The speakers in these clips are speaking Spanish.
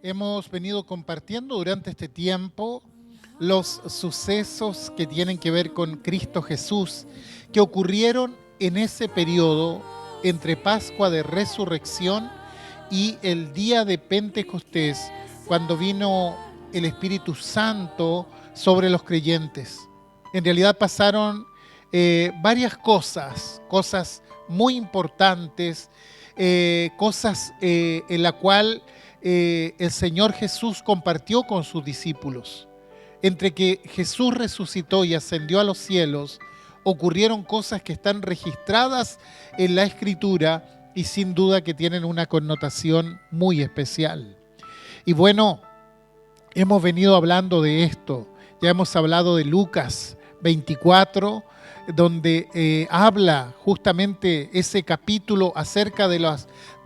Hemos venido compartiendo durante este tiempo los sucesos que tienen que ver con Cristo Jesús, que ocurrieron en ese periodo entre Pascua de Resurrección y el día de Pentecostés, cuando vino el Espíritu Santo sobre los creyentes. En realidad pasaron varias cosas muy importantes, cosas en la cual el Señor Jesús compartió con sus discípulos. Entre que Jesús resucitó y ascendió a los cielos, ocurrieron cosas que están registradas en la Escritura y sin duda que tienen una connotación muy especial. Y bueno, hemos venido hablando de esto. Ya hemos hablado de Lucas 24, donde habla justamente ese capítulo acerca de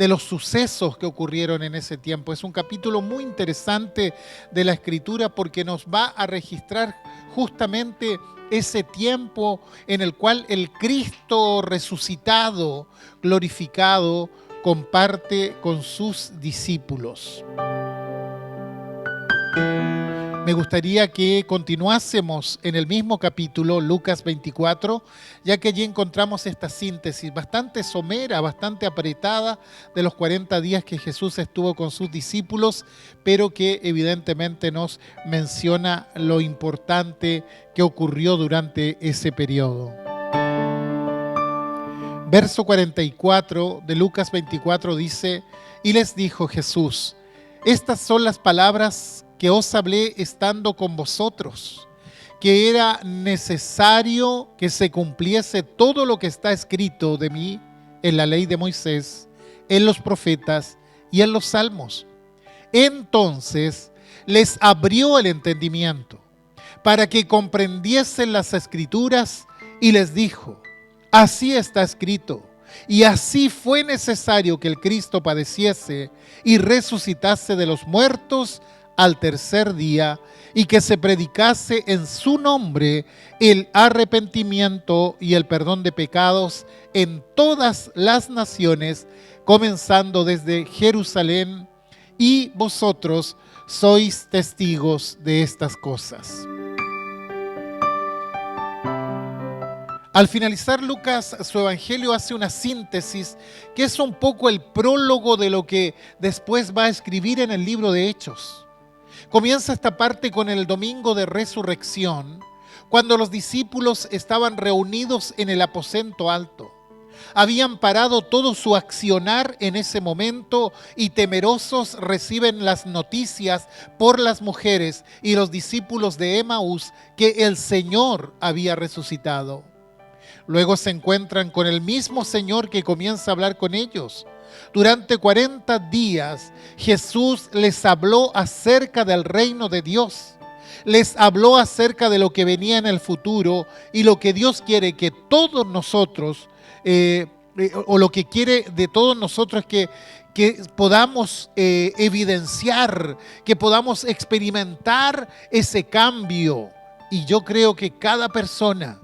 los sucesos que ocurrieron en ese tiempo. Es un capítulo muy interesante de la Escritura porque nos va a registrar justamente ese tiempo en el cual el Cristo resucitado, glorificado, comparte con sus discípulos. Me gustaría que continuásemos en el mismo capítulo, Lucas 24, ya que allí encontramos esta síntesis bastante somera, bastante apretada de los 40 días que Jesús estuvo con sus discípulos, pero que evidentemente nos menciona lo importante que ocurrió durante ese periodo. Verso 44 de Lucas 24 dice: y les dijo Jesús, estas son las palabras que os hablé estando con vosotros, que era necesario que se cumpliese todo lo que está escrito de mí en la ley de Moisés, en los profetas y en los salmos. Entonces les abrió el entendimiento para que comprendiesen las Escrituras y les dijo: así está escrito, y así fue necesario que el Cristo padeciese y resucitase de los muertos al tercer día, y que se predicase en su nombre el arrepentimiento y el perdón de pecados en todas las naciones, comenzando desde Jerusalén, y vosotros sois testigos de estas cosas. Al finalizar Lucas su evangelio hace una síntesis que es un poco el prólogo de lo que después va a escribir en el libro de Hechos. Comienza esta parte con el domingo de resurrección, cuando los discípulos estaban reunidos en el aposento alto. Habían parado todo su accionar en ese momento y temerosos reciben las noticias por las mujeres y los discípulos de Emaús que el Señor había resucitado. Luego se encuentran con el mismo Señor que comienza a hablar con ellos. Durante 40 días Jesús les habló acerca del reino de Dios. Les habló acerca de lo que venía en el futuro y lo que Dios quiere que todos nosotros, o lo que quiere de todos nosotros que podamos evidenciar, que podamos experimentar ese cambio. Y yo creo que cada persona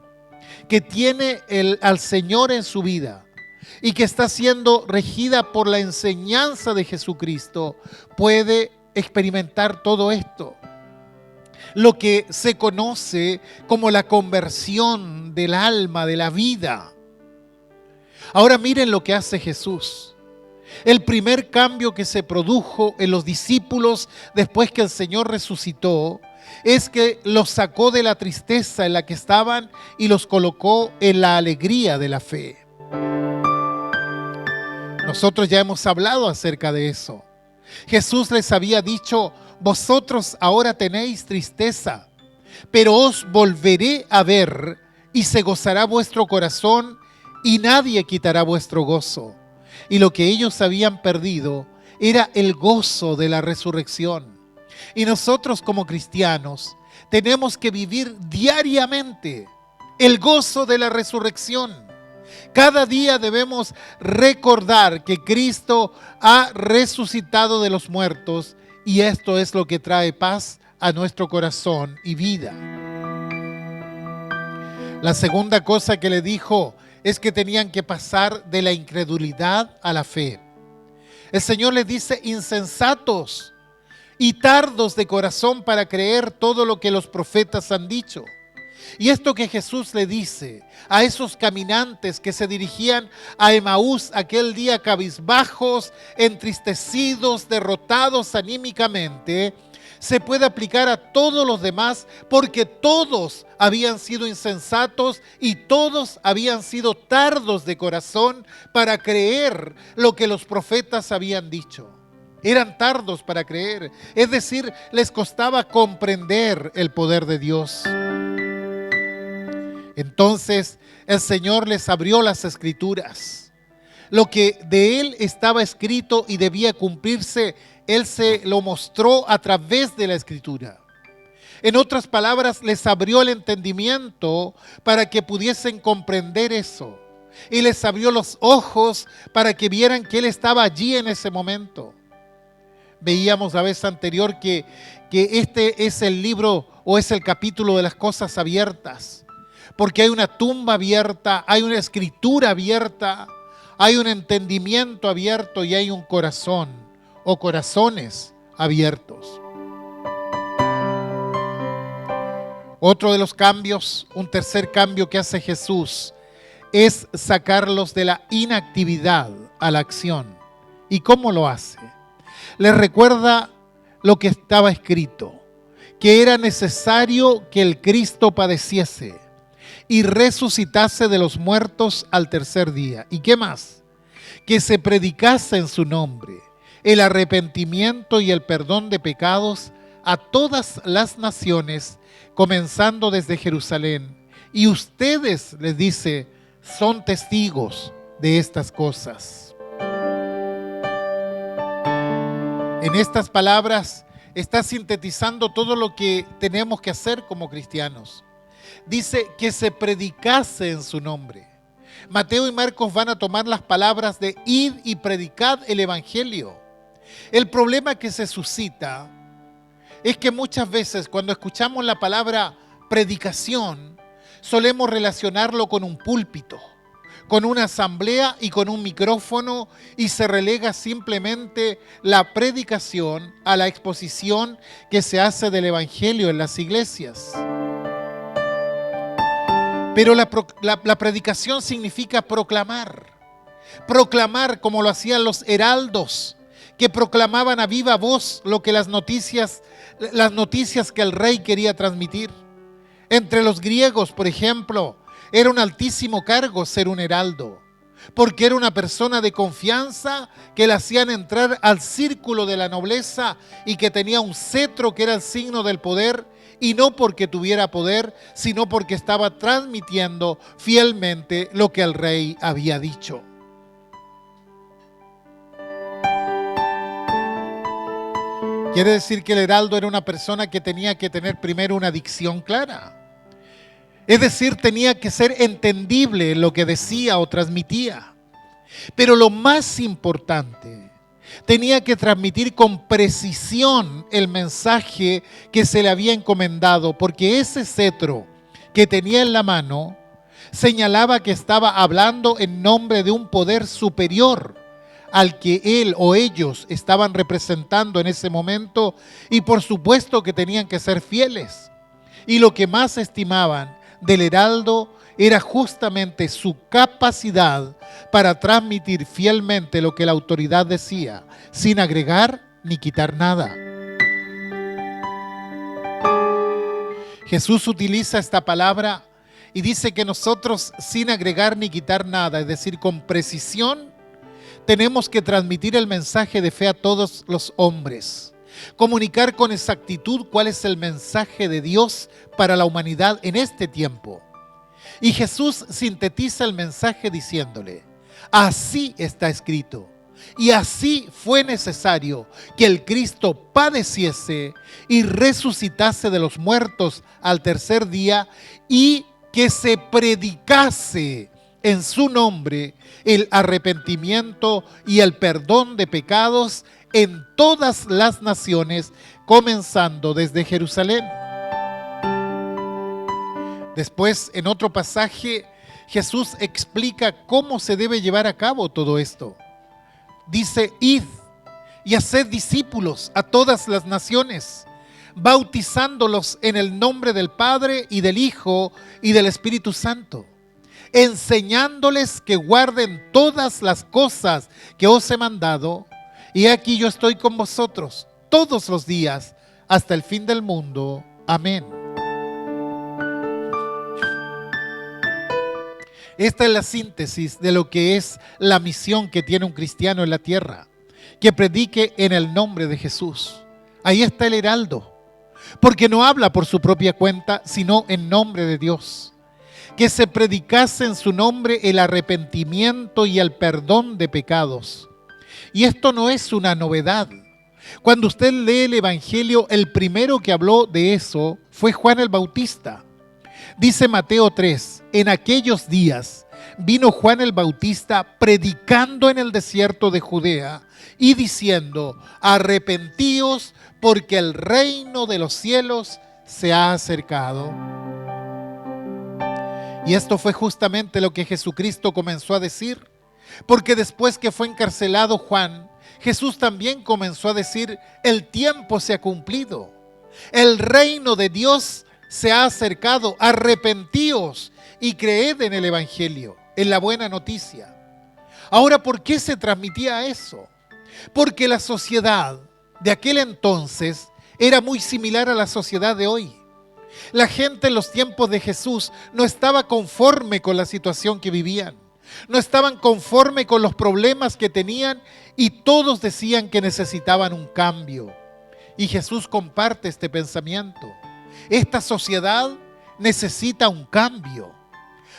que tiene al Señor en su vida y que está siendo regida por la enseñanza de Jesucristo, puede experimentar todo esto. Lo que se conoce como la conversión del alma, de la vida. Ahora miren lo que hace Jesús. El primer cambio que se produjo en los discípulos después que el Señor resucitó es que los sacó de la tristeza en la que estaban y los colocó en la alegría de la fe. Nosotros ya hemos hablado acerca de eso. Jesús les había dicho: vosotros ahora tenéis tristeza, pero os volveré a ver y se gozará vuestro corazón y nadie quitará vuestro gozo. Y lo que ellos habían perdido era el gozo de la resurrección. Y nosotros como cristianos tenemos que vivir diariamente el gozo de la resurrección. Cada día debemos recordar que Cristo ha resucitado de los muertos y esto es lo que trae paz a nuestro corazón y vida. La segunda cosa que le dijo es que tenían que pasar de la incredulidad a la fe. El Señor les dice: insensatos. y tardos de corazón para creer todo lo que los profetas han dicho. Y esto que Jesús le dice a esos caminantes que se dirigían a Emaús aquel día cabizbajos, entristecidos, derrotados anímicamente, se puede aplicar a todos los demás, porque todos habían sido insensatos y todos habían sido tardos de corazón para creer lo que los profetas habían dicho. Eran tardos para creer, es decir, les costaba comprender el poder de Dios. Entonces el Señor les abrió las Escrituras. Lo que de Él estaba escrito y debía cumplirse, Él se lo mostró a través de la Escritura. En otras palabras, les abrió el entendimiento para que pudiesen comprender eso. Y les abrió los ojos para que vieran que Él estaba allí en ese momento. Veíamos la vez anterior que este es el libro o es el capítulo de las cosas abiertas. Porque hay una tumba abierta, hay una escritura abierta, hay un entendimiento abierto y hay un corazón o corazones abiertos. Otro de los cambios, un tercer cambio que hace Jesús, es sacarlos de la inactividad a la acción. ¿Y cómo lo hace? Les recuerda lo que estaba escrito, que era necesario que el Cristo padeciese y resucitase de los muertos al tercer día. ¿Y qué más? Que se predicase en su nombre el arrepentimiento y el perdón de pecados a todas las naciones, comenzando desde Jerusalén. Y ustedes, les dice, son testigos de estas cosas. En estas palabras está sintetizando todo lo que tenemos que hacer como cristianos. Dice que se predicase en su nombre. Mateo y Marcos van a tomar las palabras de id y predicad el evangelio. El problema que se suscita es que muchas veces cuando escuchamos la palabra predicación, solemos relacionarlo con un púlpito, con una asamblea y con un micrófono, y se relega simplemente la predicación a la exposición que se hace del evangelio en las iglesias. Pero la predicación significa proclamar. Proclamar como lo hacían los heraldos, que proclamaban a viva voz lo que las noticias que el rey quería transmitir. Entre los griegos, por ejemplo, era un altísimo cargo ser un heraldo, porque era una persona de confianza que le hacían entrar al círculo de la nobleza y que tenía un cetro que era el signo del poder. Y no porque tuviera poder, sino porque estaba transmitiendo fielmente lo que el rey había dicho. Quiere decir que el heraldo era una persona que tenía que tener primero una dicción clara. Es decir, tenía que ser entendible lo que decía o transmitía. Pero lo más importante, tenía que transmitir con precisión el mensaje que se le había encomendado, porque ese cetro que tenía en la mano señalaba que estaba hablando en nombre de un poder superior al que él o ellos estaban representando en ese momento, y por supuesto que tenían que ser fieles. Y lo que más estimaban del heraldo era justamente su capacidad para transmitir fielmente lo que la autoridad decía, sin agregar ni quitar nada. Jesús utiliza esta palabra y dice que nosotros, sin agregar ni quitar nada, es decir, con precisión, tenemos que transmitir el mensaje de fe a todos los hombres. Comunicar con exactitud cuál es el mensaje de Dios para la humanidad en este tiempo. Y Jesús sintetiza el mensaje diciéndole: así está escrito, y así fue necesario que el Cristo padeciese y resucitase de los muertos al tercer día, y que se predicase en su nombre el arrepentimiento y el perdón de pecados en todas las naciones, comenzando desde Jerusalén. Después, en otro pasaje, Jesús explica cómo se debe llevar a cabo todo esto. Dice: id, y haced discípulos a todas las naciones, bautizándolos en el nombre del Padre y del Hijo y del Espíritu Santo, enseñándoles que guarden todas las cosas que os he mandado, y aquí yo estoy con vosotros todos los días hasta el fin del mundo. Amén. Esta es la síntesis de lo que es la misión que tiene un cristiano en la tierra, que predique en el nombre de Jesús. Ahí está el heraldo, porque no habla por su propia cuenta, sino en nombre de Dios. Que se predicase en su nombre el arrepentimiento y el perdón de pecados. Y esto no es una novedad. Cuando usted lee el Evangelio, el primero que habló de eso fue Juan el Bautista. Dice Mateo 3, en aquellos días vino Juan el Bautista predicando en el desierto de Judea y diciendo, arrepentíos porque el reino de los cielos se ha acercado. Y esto fue justamente lo que Jesucristo comenzó a decir, porque después que fue encarcelado Juan, Jesús también comenzó a decir, el tiempo se ha cumplido, el reino de Dios se ha acercado, arrepentíos y creed en el Evangelio, en la buena noticia. Ahora, ¿por qué se transmitía eso? Porque la sociedad de aquel entonces era muy similar a la sociedad de hoy. La gente en los tiempos de Jesús no estaba conforme con la situación que vivían, no estaban conforme con los problemas que tenían y todos decían que necesitaban un cambio. Y Jesús comparte este pensamiento. Esta sociedad necesita un cambio.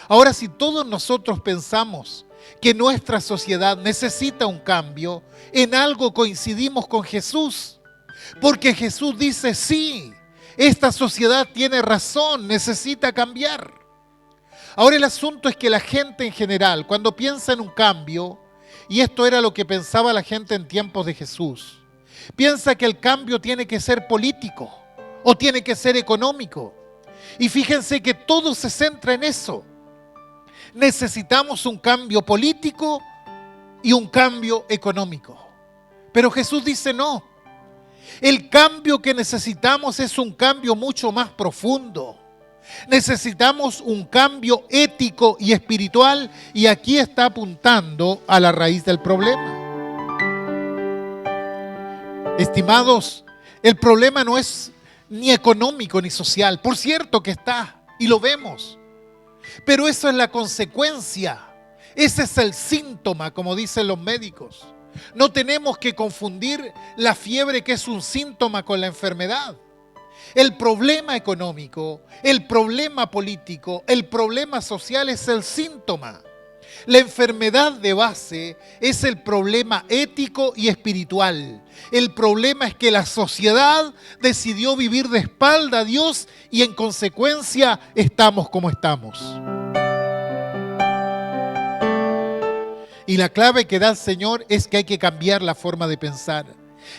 Ahora, si todos nosotros pensamos que nuestra sociedad necesita un cambio, en algo coincidimos con Jesús. Porque Jesús dice, sí, esta sociedad tiene razón, necesita cambiar. Ahora el asunto es que la gente en general, cuando piensa en un cambio, y esto era lo que pensaba la gente en tiempos de Jesús, piensa que el cambio tiene que ser político o tiene que ser económico. Y fíjense que todo se centra en eso. Necesitamos un cambio político y un cambio económico. Pero Jesús dice no. El cambio que necesitamos es un cambio mucho más profundo. Necesitamos un cambio ético y espiritual, y aquí está apuntando a la raíz del problema. Estimados, el problema no es ni económico ni social. Por cierto que está, y lo vemos. Pero eso es la consecuencia. Ese es el síntoma, como dicen los médicos. No tenemos que confundir la fiebre, que es un síntoma, con la enfermedad. El problema económico, el problema político, el problema social es el síntoma. La enfermedad de base es el problema ético y espiritual. El problema es que la sociedad decidió vivir de espalda a Dios y en consecuencia estamos como estamos. Y la clave que da el Señor es que hay que cambiar la forma de pensar.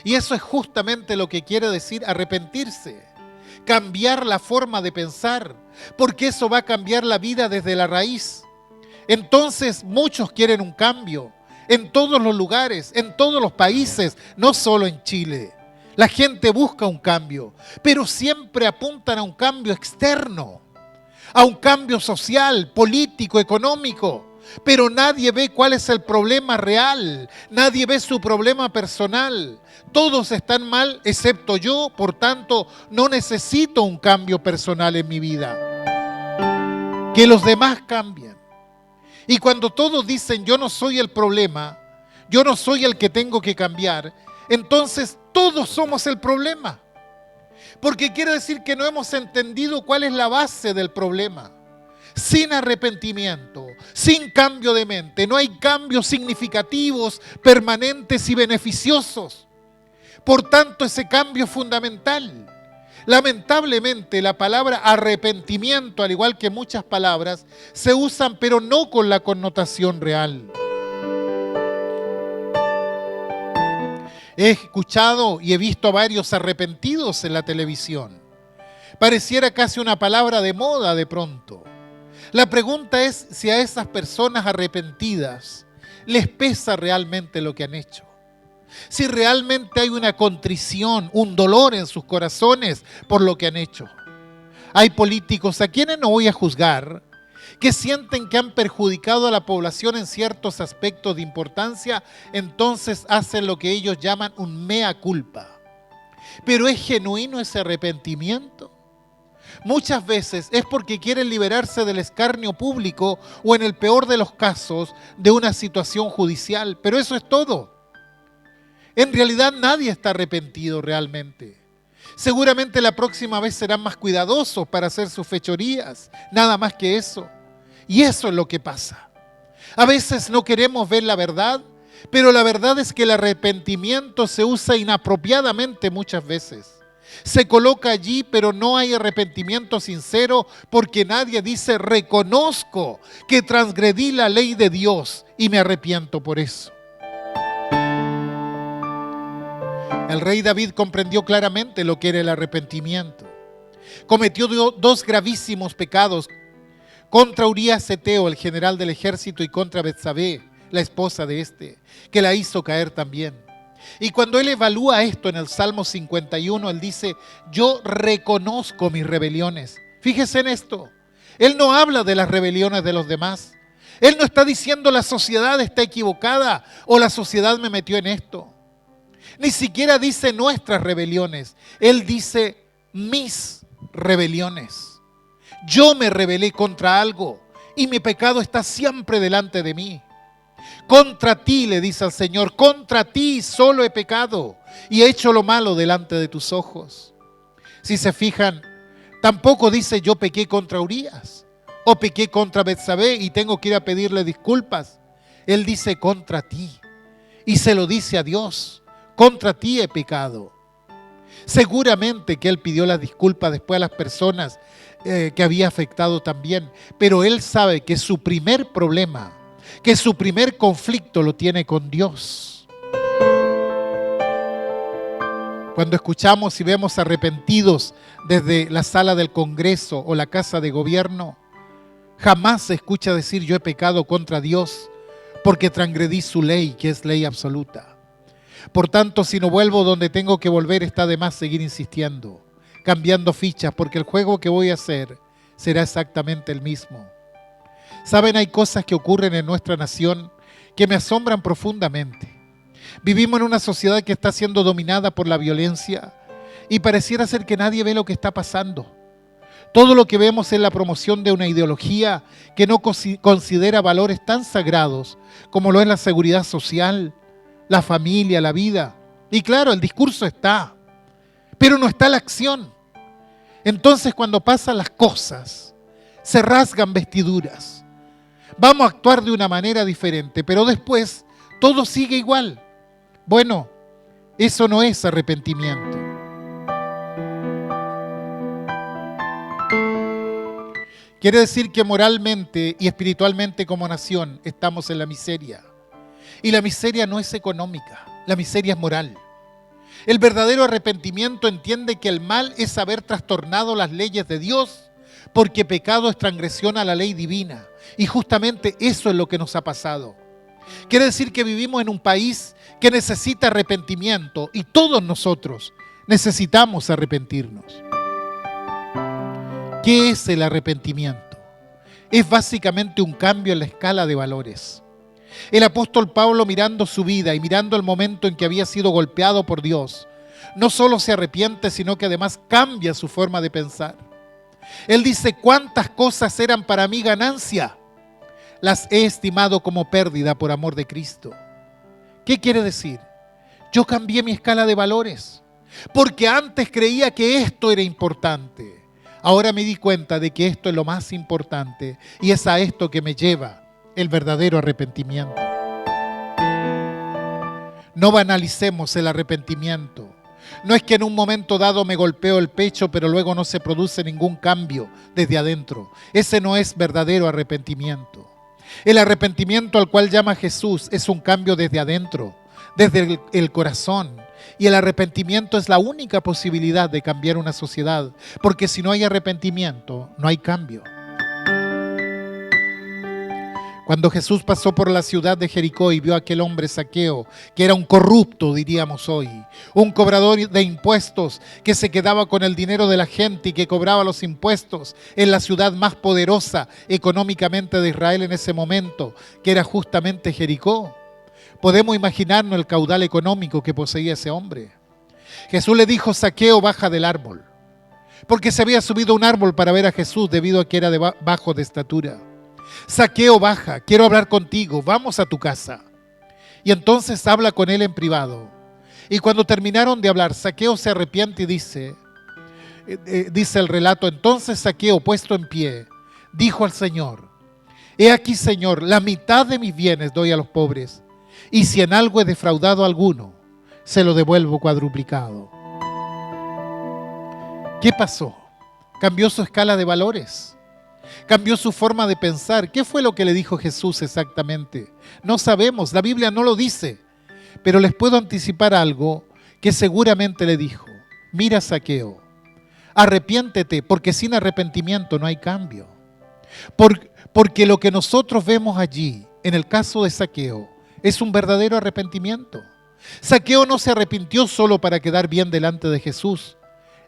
Y eso es justamente lo que quiere decir arrepentirse. Cambiar la forma de pensar, porque eso va a cambiar la vida desde la raíz. Entonces muchos quieren un cambio en todos los lugares, en todos los países, no solo en Chile. La gente busca un cambio, pero siempre apuntan a un cambio externo, a un cambio social, político, económico. Pero nadie ve cuál es el problema real, nadie ve su problema personal. Todos están mal excepto yo, por tanto no necesito un cambio personal en mi vida. Que los demás cambien. Y cuando todos dicen yo no soy el problema, yo no soy el que tengo que cambiar, entonces todos somos el problema. Porque quiere decir que no hemos entendido cuál es la base del problema. Sin arrepentimiento, sin cambio de mente, no hay cambios significativos, permanentes y beneficiosos. Por tanto, ese cambio es fundamental. Lamentablemente, la palabra arrepentimiento, al igual que muchas palabras, se usan, pero no con la connotación real. He escuchado y he visto a varios arrepentidos en la televisión. Pareciera casi una palabra de moda de pronto. La pregunta es si a esas personas arrepentidas les pesa realmente lo que han hecho. si realmente hay una contrición, un dolor en sus corazones por lo que han hecho. Hay políticos a quienes no voy a juzgar, que sienten que han perjudicado a la población en ciertos aspectos de importancia, entonces hacen lo que ellos llaman un mea culpa. Pero ¿es genuino ese arrepentimiento? Muchas veces es porque quieren liberarse del escarnio público o, en el peor de los casos, de una situación judicial. Pero eso es todo. En realidad nadie está arrepentido realmente. Seguramente la próxima vez serán más cuidadosos para hacer sus fechorías. Nada más que eso. Y eso es lo que pasa. A veces no queremos ver la verdad, pero la verdad es que el arrepentimiento se usa inapropiadamente muchas veces. Se coloca allí, pero no hay arrepentimiento sincero, porque nadie dice: reconozco que transgredí la ley de Dios y me arrepiento por eso. El rey David comprendió claramente lo que era el arrepentimiento. Cometió dos gravísimos pecados contra Urías Eteo, el general del ejército, y contra Betsabé, la esposa de este, que la hizo caer también. Y cuando él evalúa esto en el Salmo 51, él dice: yo reconozco mis rebeliones. Fíjese en esto. Él no habla de las rebeliones de los demás. Él no está diciendo la sociedad está equivocada o la sociedad me metió en esto. Ni siquiera dice nuestras rebeliones. Él dice mis rebeliones. Yo me rebelé contra algo y mi pecado está siempre delante de mí. Contra ti, le dice al Señor, contra ti solo he pecado y he hecho lo malo delante de tus ojos. Si se fijan, tampoco dice yo pequé contra Urías o pequé contra Betsabé y tengo que ir a pedirle disculpas. Él dice contra ti y se lo dice a Dios: contra ti he pecado. Seguramente que él pidió las disculpas después a las personas que había afectado también, pero él sabe que su primer problema, que su primer conflicto lo tiene con Dios. Cuando escuchamos y vemos arrepentidos desde la sala del Congreso o la casa de gobierno, jamás se escucha decir: yo he pecado contra Dios porque transgredí su ley, que es ley absoluta. Por tanto, si no vuelvo donde tengo que volver, está de más seguir insistiendo, cambiando fichas, porque el juego que voy a hacer será exactamente el mismo. Saben, hay cosas que ocurren en nuestra nación que me asombran profundamente. Vivimos en una sociedad que está siendo dominada por la violencia y pareciera ser que nadie ve lo que está pasando. Todo lo que vemos es la promoción de una ideología que no considera valores tan sagrados como lo es la seguridad social, la familia, la vida. Y claro, el discurso está, pero no está la acción. Entonces, cuando pasan las cosas, se rasgan vestiduras. Vamos a actuar de una manera diferente, pero después todo sigue igual. Bueno, eso no es arrepentimiento. Quiere decir que moralmente y espiritualmente como nación estamos en la miseria. Y la miseria no es económica, la miseria es moral. El verdadero arrepentimiento entiende que el mal es haber trastornado las leyes de Dios, porque pecado es transgresión a la ley divina. Y justamente eso es lo que nos ha pasado. Quiere decir que vivimos en un país que necesita arrepentimiento y todos nosotros necesitamos arrepentirnos. ¿Qué es el arrepentimiento? Es básicamente un cambio en la escala de valores. El apóstol Pablo, mirando su vida y mirando el momento en que había sido golpeado por Dios, no solo se arrepiente, sino que además cambia su forma de pensar. Él dice: cuántas cosas eran para mí ganancia, las he estimado como pérdida por amor de Cristo. ¿Qué quiere decir? Yo cambié mi escala de valores, porque antes creía que esto era importante. Ahora me di cuenta de que esto es lo más importante y es a esto que me lleva el verdadero arrepentimiento. No banalicemos el arrepentimiento. No es que en un momento dado me golpeo el pecho, pero luego no se produce ningún cambio desde adentro. Ese no es verdadero arrepentimiento. El arrepentimiento al cual llama Jesús es un cambio desde adentro, desde el corazón. Y el arrepentimiento es la única posibilidad de cambiar una sociedad, porque si no hay arrepentimiento, no hay cambio. Cuando Jesús pasó por la ciudad de Jericó y vio a aquel hombre Zaqueo, que era un corrupto, diríamos hoy, un cobrador de impuestos que se quedaba con el dinero de la gente y que cobraba los impuestos en la ciudad más poderosa económicamente de Israel en ese momento, que era justamente Jericó, podemos imaginarnos el caudal económico que poseía ese hombre. Jesús le dijo: Zaqueo, baja del árbol, porque se había subido a un árbol para ver a Jesús debido a que era de bajo de estatura. Zaqueo, baja, quiero hablar contigo, vamos a tu casa. Y entonces habla con él en privado. Y cuando terminaron de hablar, Zaqueo se arrepiente y dice el relato: entonces Zaqueo, puesto en pie, dijo al Señor: he aquí, Señor, la mitad de mis bienes doy a los pobres, y si en algo he defraudado a alguno, se lo devuelvo cuadruplicado. ¿Qué pasó? Cambió su escala de valores. Cambió su forma de pensar. ¿Qué fue lo que le dijo Jesús exactamente? No sabemos, la Biblia no lo dice, pero les puedo anticipar algo que seguramente le dijo: mira, Zaqueo, arrepiéntete, porque sin arrepentimiento no hay cambio. Porque lo que nosotros vemos allí, en el caso de Zaqueo, es un verdadero arrepentimiento. Zaqueo no se arrepintió solo para quedar bien delante de Jesús.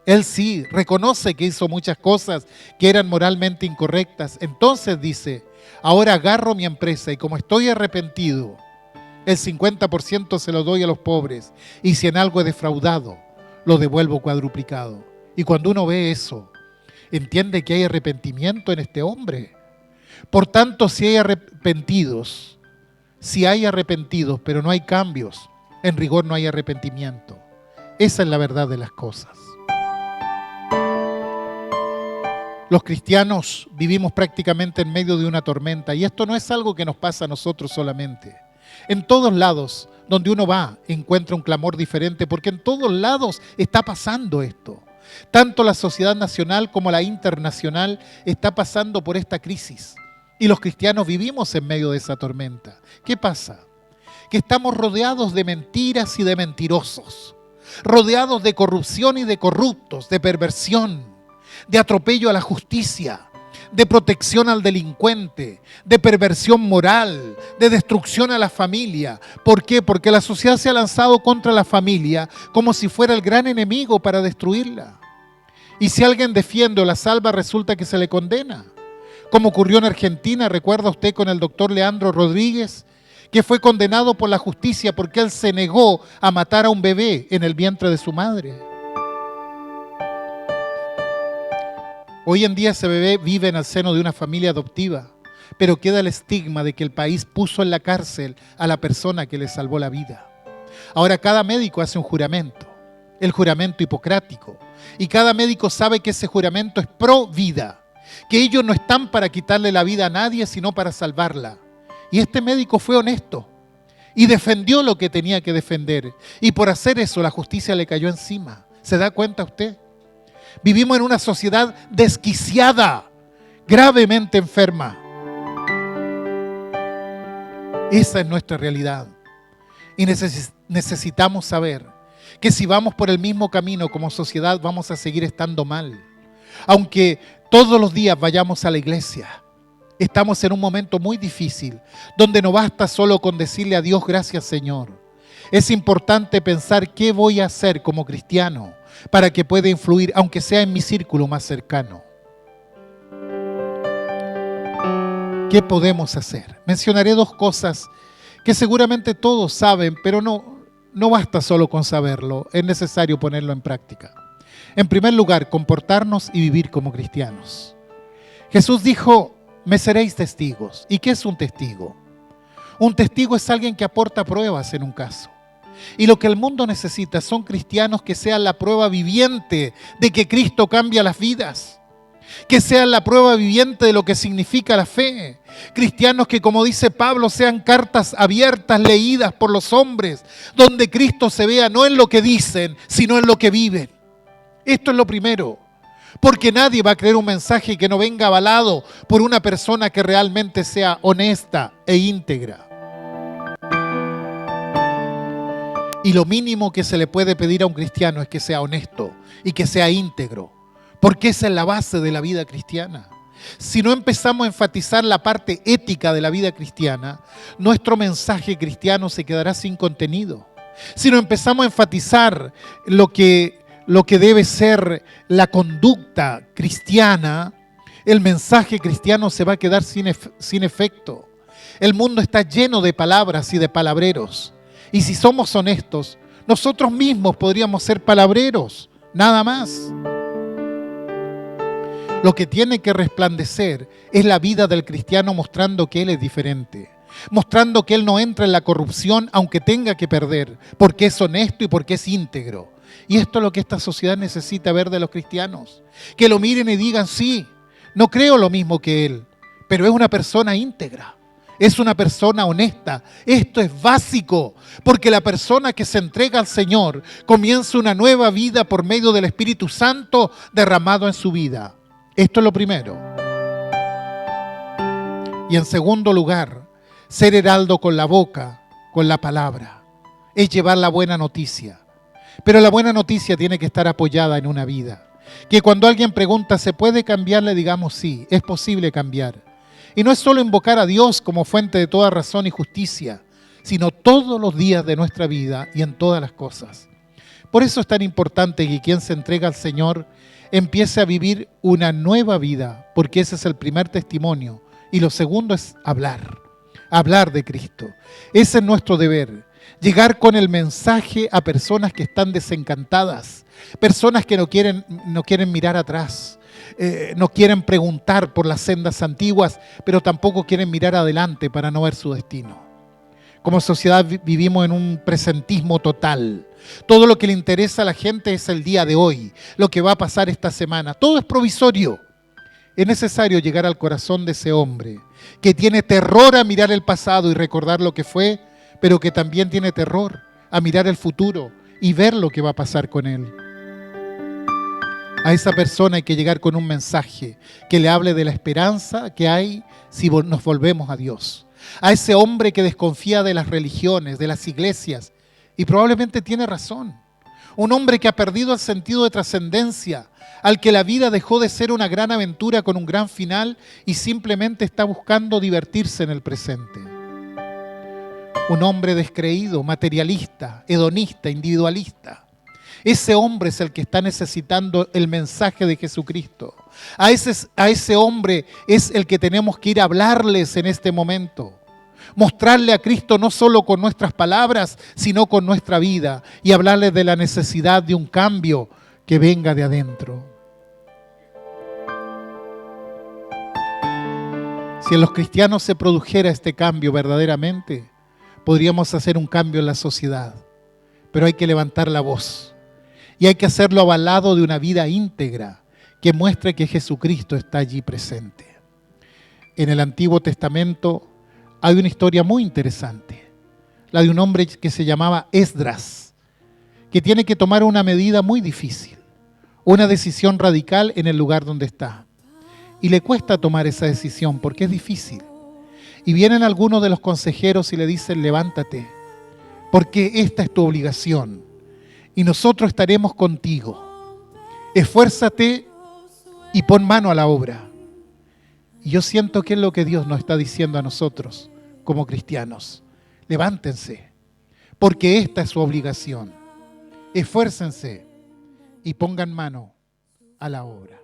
Él sí reconoce que hizo muchas cosas que eran moralmente incorrectas. Entonces dice: ahora agarro mi empresa y como estoy arrepentido, el 50% se lo doy a los pobres, y si en algo he defraudado, lo devuelvo cuadruplicado. Y cuando uno ve eso, entiende que hay arrepentimiento en este hombre. Por tanto, si hay arrepentidos, pero no hay cambios, en rigor no hay arrepentimiento. Esa es la verdad de las cosas. Los cristianos vivimos prácticamente en medio de una tormenta, y esto no es algo que nos pasa a nosotros solamente. En todos lados donde uno va encuentra un clamor diferente, porque en todos lados está pasando esto. Tanto la sociedad nacional como la internacional está pasando por esta crisis, y los cristianos vivimos en medio de esa tormenta. ¿Qué pasa? Que estamos rodeados de mentiras y de mentirosos, rodeados de corrupción y de corruptos, de perversión, de atropello a la justicia, de protección al delincuente, de perversión moral, de destrucción a la familia. ¿Por qué? Porque la sociedad se ha lanzado contra la familia como si fuera el gran enemigo para destruirla. Y si alguien defiende o la salva, resulta que se le condena. Como ocurrió en Argentina, ¿recuerda usted con el doctor Leandro Rodríguez, que fue condenado por la justicia porque él se negó a matar a un bebé en el vientre de su madre? Hoy en día ese bebé vive en el seno de una familia adoptiva, pero queda el estigma de que el país puso en la cárcel a la persona que le salvó la vida. Ahora cada médico hace un juramento, el juramento hipocrático, y cada médico sabe que ese juramento es pro vida, que ellos no están para quitarle la vida a nadie, sino para salvarla. Y este médico fue honesto y defendió lo que tenía que defender, y por hacer eso la justicia le cayó encima. ¿Se da cuenta usted? Vivimos en una sociedad desquiciada, gravemente enferma. Esa es nuestra realidad. Y necesitamos saber que si vamos por el mismo camino como sociedad, vamos a seguir estando mal. Aunque todos los días vayamos a la iglesia, estamos en un momento muy difícil, donde no basta solo con decirle a Dios: gracias, Señor. Es importante pensar qué voy a hacer como cristiano para que pueda influir, aunque sea en mi círculo más cercano. ¿Qué podemos hacer? Mencionaré dos cosas que seguramente todos saben, pero no basta solo con saberlo, es necesario ponerlo en práctica. En primer lugar, comportarnos y vivir como cristianos. Jesús dijo: me seréis testigos. ¿Y qué es un testigo? Un testigo es alguien que aporta pruebas en un caso. Y lo que el mundo necesita son cristianos que sean la prueba viviente de que Cristo cambia las vidas, que sean la prueba viviente de lo que significa la fe. Cristianos que, como dice Pablo, sean cartas abiertas, leídas por los hombres, donde Cristo se vea no en lo que dicen, sino en lo que viven. Esto es lo primero, porque nadie va a creer un mensaje que no venga avalado por una persona que realmente sea honesta e íntegra. Y lo mínimo que se le puede pedir a un cristiano es que sea honesto y que sea íntegro, porque esa es la base de la vida cristiana. Si no empezamos a enfatizar la parte ética de la vida cristiana, nuestro mensaje cristiano se quedará sin contenido. Si no empezamos a enfatizar lo que debe ser la conducta cristiana, el mensaje cristiano se va a quedar sin efecto. El mundo está lleno de palabras y de palabreros. Y si somos honestos, nosotros mismos podríamos ser palabreros, nada más. Lo que tiene que resplandecer es la vida del cristiano, mostrando que él es diferente, mostrando que él no entra en la corrupción aunque tenga que perder, porque es honesto y porque es íntegro. Y esto es lo que esta sociedad necesita ver de los cristianos, que lo miren y digan: sí, no creo lo mismo que él, pero es una persona íntegra, es una persona honesta. Esto es básico, porque la persona que se entrega al Señor comienza una nueva vida por medio del Espíritu Santo derramado en su vida. Esto es lo primero. Y en segundo lugar, ser heraldo con la boca, con la palabra, es llevar la buena noticia. Pero la buena noticia tiene que estar apoyada en una vida. Que cuando alguien pregunta, ¿se puede cambiar?, le digamos: sí, es posible cambiar. Y no es solo invocar a Dios como fuente de toda razón y justicia, sino todos los días de nuestra vida y en todas las cosas. Por eso es tan importante que quien se entrega al Señor empiece a vivir una nueva vida, porque ese es el primer testimonio. Y lo segundo es hablar de Cristo. Ese es nuestro deber, llegar con el mensaje a personas que están desencantadas, personas que no quieren mirar atrás, no quieren preguntar por las sendas antiguas, pero tampoco quieren mirar adelante para no ver su destino. Como sociedad vivimos en un presentismo total. Todo lo que le interesa a la gente es el día de hoy, lo que va a pasar esta semana. Todo es provisorio. Es necesario llegar al corazón de ese hombre que tiene terror a mirar el pasado y recordar lo que fue, pero que también tiene terror a mirar el futuro y ver lo que va a pasar con él. A esa persona hay que llegar con un mensaje que le hable de la esperanza que hay si nos volvemos a Dios. A ese hombre que desconfía de las religiones, de las iglesias, y probablemente tiene razón. Un hombre que ha perdido el sentido de trascendencia, al que la vida dejó de ser una gran aventura con un gran final y simplemente está buscando divertirse en el presente. Un hombre descreído, materialista, hedonista, individualista. Ese hombre es el que está necesitando el mensaje de Jesucristo. A ese hombre es el que tenemos que ir a hablarles en este momento. Mostrarle a Cristo no solo con nuestras palabras, sino con nuestra vida, y hablarles de la necesidad de un cambio que venga de adentro. Si en los cristianos se produjera este cambio verdaderamente, podríamos hacer un cambio en la sociedad. Pero hay que levantar la voz. Y hay que hacerlo avalado de una vida íntegra que muestre que Jesucristo está allí presente. En el Antiguo Testamento hay una historia muy interesante, la de un hombre que se llamaba Esdras, que tiene que tomar una medida muy difícil, una decisión radical en el lugar donde está. Y le cuesta tomar esa decisión porque es difícil. Y vienen algunos de los consejeros y le dicen: levántate, porque esta es tu obligación y nosotros estaremos contigo. Esfuérzate y pon mano a la obra. Y yo siento que es lo que Dios nos está diciendo a nosotros como cristianos. Levántense, porque esta es su obligación. Esfuércense y pongan mano a la obra.